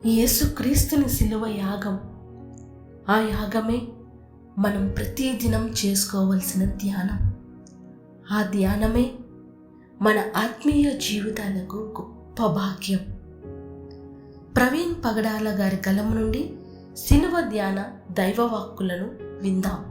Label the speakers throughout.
Speaker 1: యేసుక్రీస్తుని శిలువ యాగం. ఆ యాగమే మనం ప్రతిదినం చేసుకోవలసిన ధ్యానం. ఆ ధ్యానమే మన ఆత్మీయ జీవితాలకు గొప్ప భాగ్యం. ప్రవీణ్ పగడాల గారి కలం నుండి శిలువ ధ్యాన దైవవాక్కులను విందాం.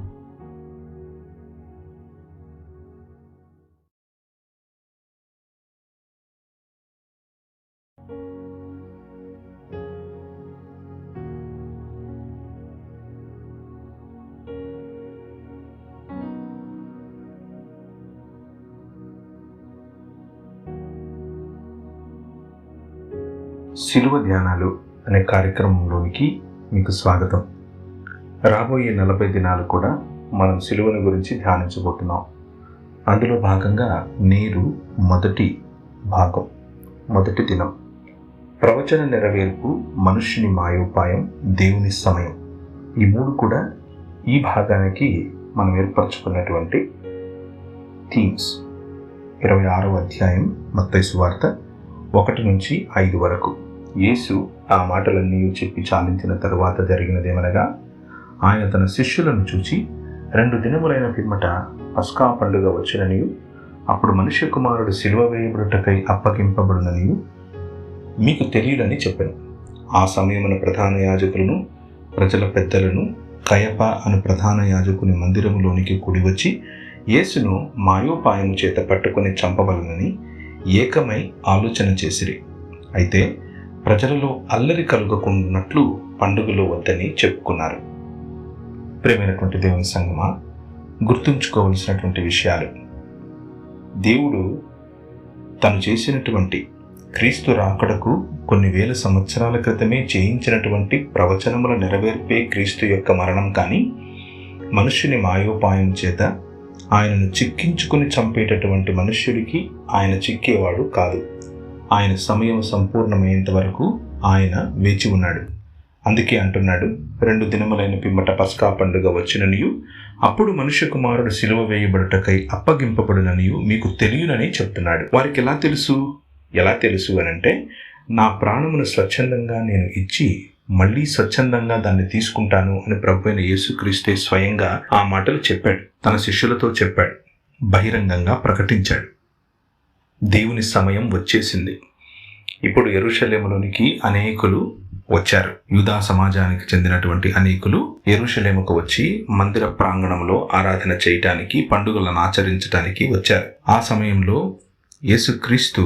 Speaker 2: శిలువ ధ్యానాలు అనే కార్యక్రమంలోనికి మీకు స్వాగతం. రాబోయే 40 దినాలు కూడా మనం శిలువను గురించి ధ్యానించబోతున్నాం. అందులో భాగంగా నేడు మొదటి దినం ప్రవచన నెరవేర్పు, మనుష్యుని మాయోపాయం, దేవుని సమయం. ఈ మూడు కూడా ఈ భాగానికి మనం ఏర్పరచుకున్నటువంటి థీమ్స్. 26వ అధ్యాయం మత్తయి సువార్త 1 నుంచి 5 వరకు. యేసు ఆ మాటలన్నీ చెప్పి చాలించిన తరువాత జరిగినదేమనగా, ఆయన తన శిష్యులను చూచి 2 దినములైన పిమ్మట పస్కా పండుగ వచ్చిననియు, అప్పుడు మనుష్య కుమారుడు సిలువ వేయబడుటకై అప్పగింపబడుననియు మీకు తెలియదని చెప్పాను. ఆ సమయమున ప్రధాన యాజకులను, ప్రజల పెద్దలను కయప అను ప్రధాన యాజకుని మందిరములోనికి కూడివచ్చి యేసును మాయోపాయము చేత పట్టుకొని చంపవలనని ఏకమై ఆలోచన చేసిరి. అయితే ప్రజలలో అల్లరి కలుగకున్నట్లు పండుగలో వద్దని చెప్పుకున్నారు. ప్రియమైనటువంటి దేవుని సంగమా, గుర్తుంచుకోవలసినటువంటి విషయాలు. దేవుడు తను చేసినటువంటి క్రీస్తు రాకడకు కొన్ని వేల సంవత్సరాల క్రితమే చేయించినటువంటి ప్రవచనముల నెరవేర్పే క్రీస్తు యొక్క మరణం. కానీ మనుష్యుని మాయోపాయం చేత ఆయనను చిక్కించుకుని చంపేటటువంటి మనుష్యుడికి ఆయన చిక్కేవాడు కాదు. ఆయన సమయం సంపూర్ణమయ్యేంత వరకు ఆయన వేచి ఉన్నాడు. అందుకే అంటున్నాడు, 2 దినములైన పిమ్మట పస్కా పండుగ వచ్చిననియు, అప్పుడు మనుష్య కుమారుడు సిలువ వేయబడుటకై అప్పగింపబడుననియు మీకు తెలియనని చెప్తున్నాడు. వారికి ఎలా తెలుసు అనంటే, నా ప్రాణమును స్వచ్ఛందంగా నేను ఇచ్చి మళ్ళీ స్వచ్ఛందంగా దాన్ని తీసుకుంటాను అని ప్రభువైన యేసుక్రీస్తే స్వయంగా ఆ మాటలు చెప్పాడు. తన శిష్యులతో చెప్పాడు, బహిరంగంగా ప్రకటించాడు. దేవుని సమయం వచ్చేసింది. ఇప్పుడు యెరూషలేములోనికి అనేకులు వచ్చారు. యూదా సమాజానికి చెందినటువంటి అనేకులు యెరూషలేముకు వచ్చి మందిర ప్రాంగణంలో ఆరాధన చేయటానికి, పండుగలను ఆచరించటానికి వచ్చారు. ఆ సమయంలో యేసుక్రీస్తు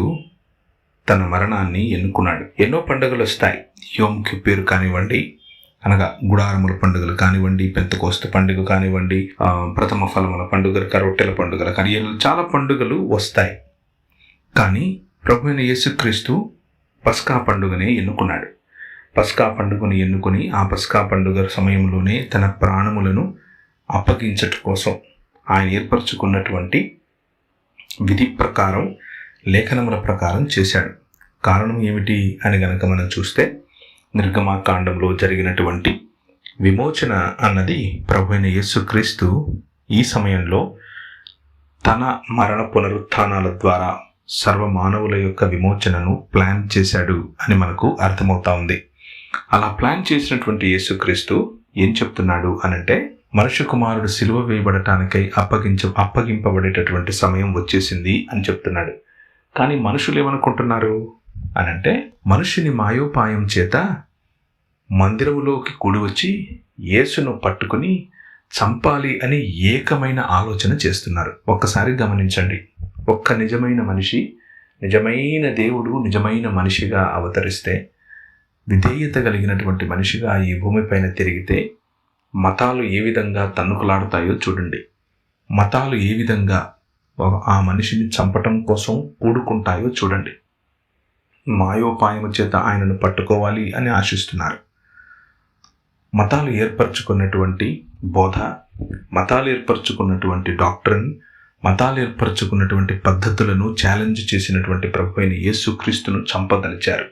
Speaker 2: తన మరణాన్ని ఎన్నుకున్నాడు. ఎన్నో పండుగలు వస్తాయి. యోమ్ కిప్పీర్ కానివ్వండి, అనగా గుడారముల పండుగలు కానివ్వండి, పెంతెకోస్తు పండుగ కానివ్వండి, ప్రథమ ఫలముల పండుగలు, రొట్టెల పండుగలు కానీ చాలా పండుగలు వస్తాయి. కానీ ప్రభువైన యేసుక్రీస్తు పస్కా పండుగనే ఎన్నుకున్నాడు. పస్కా పండుగను ఎన్నుకుని ఆ పస్కా పండుగ సమయంలోనే తన ప్రాణములను అప్పగించట కోసం ఆయన ఏర్పరచుకున్నటువంటి విధి ప్రకారం, లేఖనముల ప్రకారం చేశాడు. కారణం ఏమిటి అని గనక మనం చూస్తే, నిర్గమాకాండంలో జరిగినటువంటి విమోచన అన్నది ప్రభువైన యేసుక్రీస్తు ఈ సమయంలో తన మరణ పునరుత్థానాల ద్వారా సర్వమానవుల యొక్క విమోచనను ప్లాన్ చేశాడు అని మనకు అర్థమవుతా ఉంది. అలా ప్లాన్ చేసినటువంటి యేసుక్రీస్తు ఏం చెప్తున్నాడు అనంటే, మనుష్య కుమారుడు సిలువ వేయబడటానికై అప్పగింపబడేటటువంటి సమయం వచ్చేసింది అని చెప్తున్నాడు. కానీ మనుషులు ఏమనుకుంటున్నారు అనంటే, మనుషుని మాయోపాయం చేత మందిరములోకి కూడి వచ్చి యేసును పట్టుకుని చంపాలి అని ఏకమైన ఆలోచన చేస్తున్నారు. ఒక్కసారి గమనించండి. ఒక్క నిజమైన మనిషి, నిజమైన దేవుడు నిజమైన మనిషిగా అవతరిస్తే, విధేయత కలిగినటువంటి మనిషిగా ఈ భూమిపైన తిరిగితే, మతాలు ఏ విధంగా తన్నుకులాడుతాయో చూడండి. మతాలు ఏ విధంగా ఆ మనిషిని చంపటం కోసం కూడుకుంటాయో చూడండి. మాయోపాయము చేత ఆయనను పట్టుకోవాలి అని ఆశిస్తున్నారు. మతాలు ఏర్పరచుకున్నటువంటి బోధ, మతాలు ఏర్పరచుకున్నటువంటి డాక్ట్రిన్, మతాలు ఏర్పరచుకున్నటువంటి పద్ధతులను ఛాలెంజ్ చేసినటువంటి ప్రభువైన యేసుక్రీస్తును చంపదలిచారు.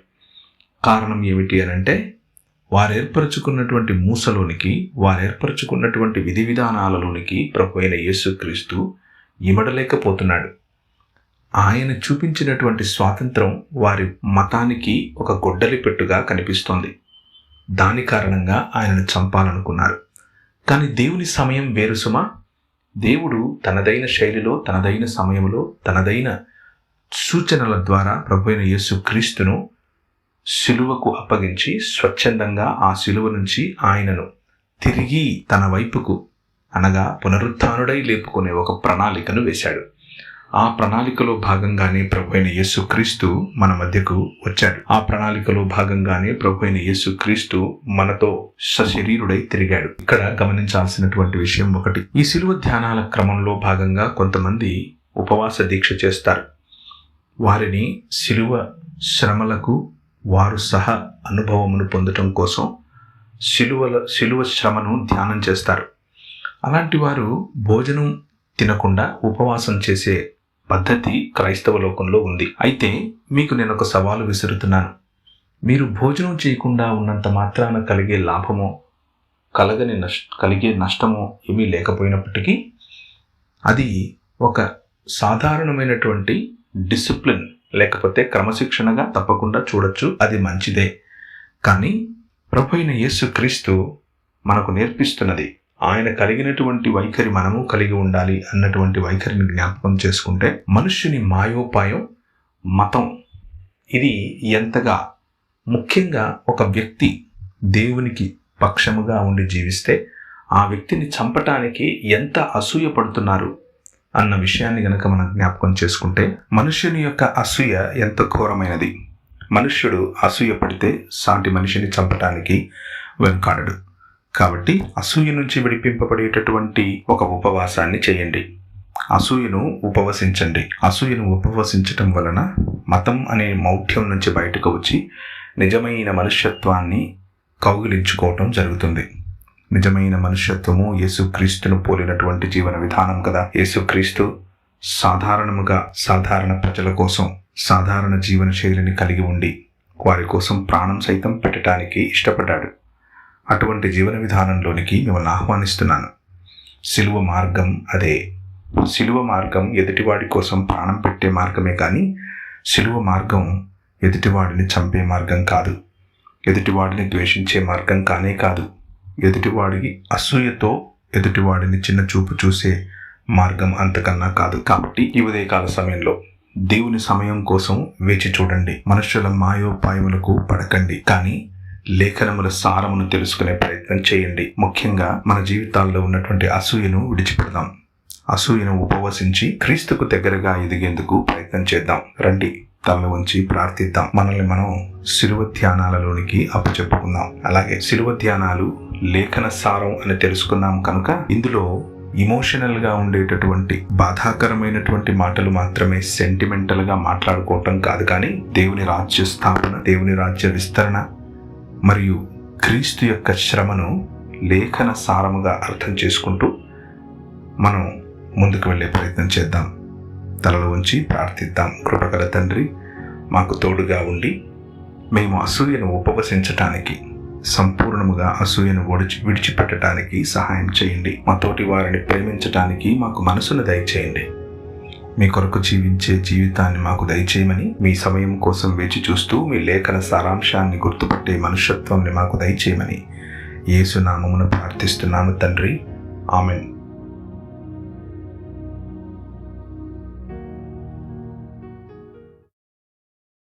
Speaker 2: కారణం ఏమిటి అనంటే, వారు ఏర్పరచుకున్నటువంటి మూసలోనికి, వారు ఏర్పరచుకున్నటువంటి విధి విధానాలలోనికి ప్రభువైన యేసుక్రీస్తు ఇమడలేకపోతున్నాడు. ఆయన చూపించినటువంటి స్వాతంత్రం వారి మతానికి ఒక గొడ్డలి పెట్టుగా కనిపిస్తోంది. దాని కారణంగా ఆయనను చంపాలనుకున్నారు. కానీ దేవుని సమయం వేరు సుమా. దేవుడు తనదైన శైలిలో, తనదైన సమయంలో, తనదైన సూచనల ద్వారా ప్రభువైన యేసు క్రీస్తును శిలువకు అప్పగించి స్వచ్ఛందంగా ఆ శిలువ నుంచి ఆయనను తిరిగి తన వైపుకు, అనగా పునరుత్థానుడై లేపుకునే ఒక ప్రణాళికను వేశాడు. ఆ ప్రణాళికలో భాగంగానే ప్రభువైన యేసు క్రీస్తు మన మధ్యకు వచ్చాడు. ఆ ప్రణాళికలో భాగంగానే ప్రభువైన యేసు క్రీస్తు మనతో సశరీరుడై తిరిగాడు. ఇక్కడ గమనించాల్సినటువంటి విషయం ఒకటి, ఈ శిలువ ధ్యానాల క్రమంలో భాగంగా కొంతమంది ఉపవాస దీక్ష చేస్తారు. వారిని శిలువ శ్రమలకు వారు సహా అనుభవమును పొందటం కోసం శిలువ శ్రమను ధ్యానం చేస్తారు. అలాంటి వారు భోజనం తినకుండా ఉపవాసం చేసే పద్ధతి క్రైస్తవ లోకంలో ఉంది. అయితే మీకు నేను ఒక సవాలు విసురుతున్నాను. మీరు భోజనం చేయకుండా ఉన్నంత మాత్రాన కలిగే లాభమో కలిగే నష్టమో ఏమీ లేకపోయినప్పటికీ అది ఒక సాధారణమైనటువంటి డిసిప్లిన్ లేకపోతే క్రమశిక్షణగా తప్పకుండా చూడొచ్చు. అది మంచిదే. కానీ ప్రభువైన యేసు క్రీస్తు మనకు నేర్పిస్తున్నది, ఆయన కలిగినటువంటి వైఖరి మనము కలిగి ఉండాలి అన్నటువంటి వైఖరిని జ్ఞాపకం చేసుకుంటే, మనుష్యుని మాయోపాయం, మతం ఇది ఎంతగా, ముఖ్యంగా ఒక వ్యక్తి దేవునికి పక్షముగా ఉండి జీవిస్తే ఆ వ్యక్తిని చంపటానికి ఎంత అసూయ పడుతున్నారు అన్న విషయాన్ని గనక మనం జ్ఞాపకం చేసుకుంటే, మనుష్యుని యొక్క అసూయ ఎంత ఘోరమైనది. మనుష్యుడు అసూయ పడితే సాటి మనిషిని చంపటానికి వెనుకాడడు. కాబట్టి అసూయ నుంచి విడిపింపబడేటటువంటి ఒక ఉపవాసాన్ని చేయండి. అసూయను ఉపవసించండి. అసూయను ఉపవసించటం వలన మతం అనే మౌఢ్యం నుంచి బయటకు వచ్చి నిజమైన మనుష్యత్వాన్ని కౌగిలించుకోవటం జరుగుతుంది. నిజమైన మనుష్యత్వము యేసుక్రీస్తును పోలినటువంటి జీవన విధానం కదా. యేసుక్రీస్తు సాధారణ ప్రజల కోసం సాధారణ జీవన శైలిని కలిగి ఉండి వారి కోసం ప్రాణం సైతం పెట్టడానికి ఇష్టపడ్డాడు. అటువంటి జీవన విధానంలోనికి మిమ్మల్ని ఆహ్వానిస్తున్నాను. శిలువ మార్గం అదే. శిలువ మార్గం ఎదుటివాడి కోసం ప్రాణం పెట్టే మార్గమే కానీ శిలువ మార్గం ఎదుటివాడిని చంపే మార్గం కాదు. ఎదుటివాడిని ద్వేషించే మార్గం కానే కాదు. ఎదుటివాడికి అసూయతో ఎదుటివాడిని చిన్న చూపు చూసే మార్గం అంతకన్నా కాదు. కాబట్టి ఈ ఉదయకాల సమయంలో దేవుని సమయం కోసం వేచి చూడండి. మనుషుల మాయోపాయములకు పడకండి, కానీ లేఖనముల సారమును తెలుసుకునే ప్రయత్నం చేయండి. ముఖ్యంగా మన జీవితాల్లో ఉన్నటువంటి అసూయను విడిచిపెడదాం. అసూయను ఉపవసించి క్రీస్తుకు దగ్గరగా ఎదిగేందుకు ప్రయత్నం చేద్దాం. రండి, తల వంచి ప్రార్థిద్దాం. మనల్ని మనం శిలువ ధ్యానాలలోనికి అప్పచెప్పుకుందాం. అలాగే శిలువ ధ్యానాలు లేఖన సారం అని తెలుసుకున్నాం కనుక ఇందులో ఇమోషనల్ గా ఉండేటటువంటి బాధాకరమైనటువంటి మాటలు మాత్రమే సెంటిమెంటల్ గా మాట్లాడుకోవటం కాదు, కానీ దేవుని రాజ్య స్థాపన, దేవుని రాజ్య విస్తరణ మరియు క్రీస్తు యొక్క శ్రమను లేఖన సారముగా అర్థం చేసుకుంటూ మనం ముందుకు వెళ్ళే ప్రయత్నం చేద్దాం. తలలో ఉంచి ప్రార్థిద్దాం. కృపగల తండ్రి, మాకు తోడుగా ఉండి మేము అసూయను ఉపవసించటానికి, సంపూర్ణముగా అసూయను విడిచిపెట్టడానికి సహాయం చేయండి. మా తోటి వారిని ప్రేమించటానికి మాకు మనసును దయచేయండి. మీ కొరకు జీవించే జీవితాన్ని మాకు దయచేయమని, మీ సమయం కోసం వేచి చూస్తూ మీ లేఖన సారాంశాన్ని గుర్తుపట్టే మనుష్యత్వాన్ని మాకు దయచేయమని యేసు నామమున ప్రార్థిస్తున్నాము తండ్రి. ఆమెన్.